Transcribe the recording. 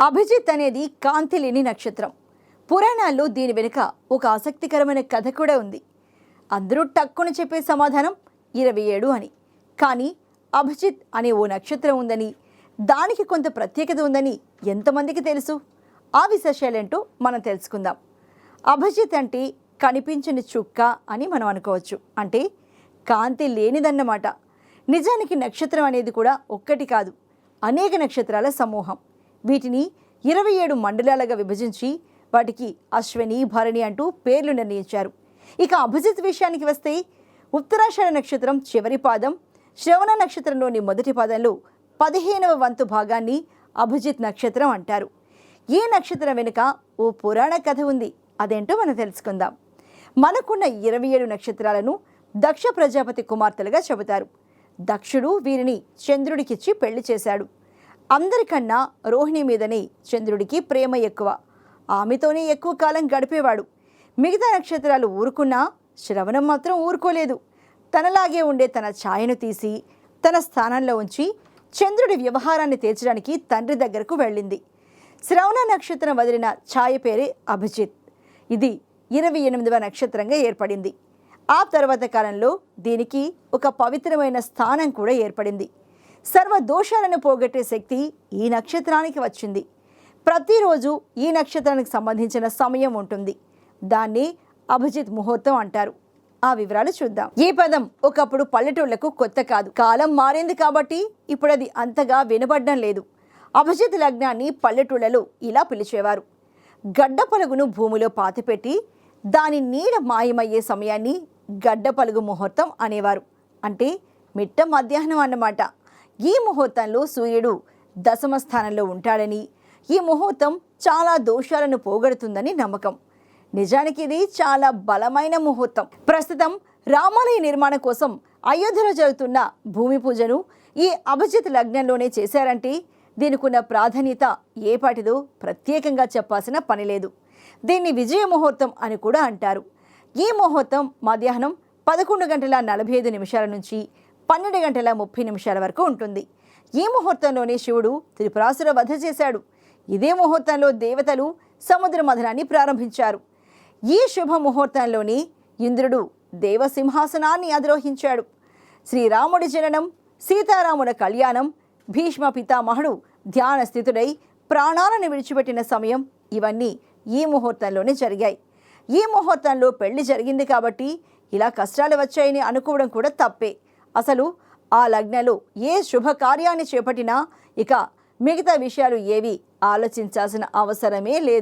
అభిజిత్ అనేది కాంతి లేని నక్షత్రం. పురాణాల్లో దీని వెనుక ఒక ఆసక్తికరమైన కథ కూడా ఉంది. అందరూ టక్కున చెప్పే సమాధానం 27 అని. కానీ అభిజిత్ అనే ఓ నక్షత్రం ఉందని, దానికి కొంత ప్రత్యేకత ఉందని ఎంతమందికి తెలుసు? ఆ విశేషాలేంటో మనం తెలుసుకుందాం. అభిజిత్ అంటే కనిపించని చుక్క అని మనం అనుకోవచ్చు. అంటే కాంతి లేనిదన్నమాట. నిజానికి నక్షత్రం అనేది కూడా ఒక్కటి కాదు, అనేక నక్షత్రాల సమూహం. వీటిని 27 మండలాలుగా విభజించి వాటికి అశ్విని, భరణి అంటూ పేర్లు నిర్ణయించారు. ఇక అభిజిత్ విషయానికి వస్తే, ఉత్తరాషాఢ నక్షత్రం చివరి పాదం, శ్రవణ నక్షత్రంలోని మొదటి పాదంలో 15వ వంతు భాగాన్ని అభిజిత్ నక్షత్రం అంటారు. ఈ నక్షత్రం వెనుక ఓ పురాణ కథ ఉంది. అదేంటో మనం తెలుసుకుందాం. మనకున్న 27 నక్షత్రాలను దక్ష ప్రజాపతి కుమార్తెలుగా చెబుతారు. దక్షుడు వీరిని చంద్రుడికిచ్చి పెళ్లి చేశాడు. అందరికన్నా రోహిణి మీదనే చంద్రుడికి ప్రేమ ఎక్కువ. ఆమెతోనే ఎక్కువ కాలం గడిపేవాడు. మిగతా నక్షత్రాలు ఊరుకున్నా శ్రవణం మాత్రం ఊరుకోలేదు. తనలాగే ఉండే తన ఛాయను తీసి తన స్థానంలో ఉంచి చంద్రుడి వ్యవహారాన్ని తీర్చడానికి తండ్రి దగ్గరకు వెళ్ళింది. శ్రవణ నక్షత్రం వదిలిన ఛాయ పేరే అభిజిత్. ఇది 28వ నక్షత్రంగా ఏర్పడింది. ఆ తర్వాత కాలంలో దీనికి ఒక పవిత్రమైన స్థానం కూడా ఏర్పడింది. సర్వ దోషాలను పోగొట్టే శక్తి ఈ నక్షత్రానికి వచ్చింది. ప్రతిరోజు ఈ నక్షత్రానికి సంబంధించిన సమయం ఉంటుంది. దాన్ని అభిజిత్ ముహూర్తం అంటారు. ఆ వివరాలు చూద్దాం. ఈ పదం ఒకప్పుడు పల్లెటూళ్లకు కొత్త కాదు. కాలం మారింది కాబట్టి ఇప్పుడు అది అంతగా వినబడ్డం లేదు. అభిజిత్ లగ్నాన్ని పల్లెటూళ్లలో ఇలా పిలిచేవారు. గడ్డ పలుగును భూమిలో పాతిపెట్టి దాని నీడ మాయమయ్యే సమయాన్ని గడ్డ పలుగు ముహూర్తం అనేవారు. అంటే మిట్ట మధ్యాహ్నం అన్నమాట. ఈ ముహూర్తంలో సూర్యుడు దశమ స్థానంలో ఉంటాడని, ఈ ముహూర్తం చాలా దోషాలను పోగొడుతుందని నమ్మకం. నిజానికి ఇది చాలా బలమైన ముహూర్తం. ప్రస్తుతం రామాలయ నిర్మాణం కోసం అయోధ్యలో జరుగుతున్న భూమి పూజను ఈ అభిజిత్ లగ్నంలోనే చేశారంటే దీనికి ఉన్న ప్రాధాన్యత ఏపాటిదో ప్రత్యేకంగా చెప్పాల్సిన పని లేదు. దీన్ని విజయ ముహూర్తం అని కూడా అంటారు. ఈ ముహూర్తం మధ్యాహ్నం 11:45 నుంచి 12:30 వరకు ఉంటుంది. ఈ ముహూర్తంలోనే శివుడు త్రిపురాసుర వధ చేశాడు. ఇదే ముహూర్తంలో దేవతలు సముద్ర మథనాన్ని ప్రారంభించారు. ఈ శుభ ముహూర్తంలోనే ఇంద్రుడు దేవసింహాసనాన్ని అధిరోహించాడు. శ్రీరాముడి జననం, సీతారాముల కళ్యాణం, భీష్మ పితామహుడు ధ్యాన స్థితుడై ప్రాణాలను విడిచిపెట్టిన సమయం, ఇవన్నీ ఈ ముహూర్తంలోనే జరిగాయి. ఈ ముహూర్తంలో పెళ్లి జరిగింది కాబట్టి ఇలా కష్టాలు వచ్చాయని అనుకోవడం కూడా తప్పే. అసలు ఆ లగ్నంలో ఏ శుభకార్యాన్ని చేపట్టినా ఇక మిగతా విషయాలు ఏవి ఆలోచించాల్సిన అవసరమే లేదు.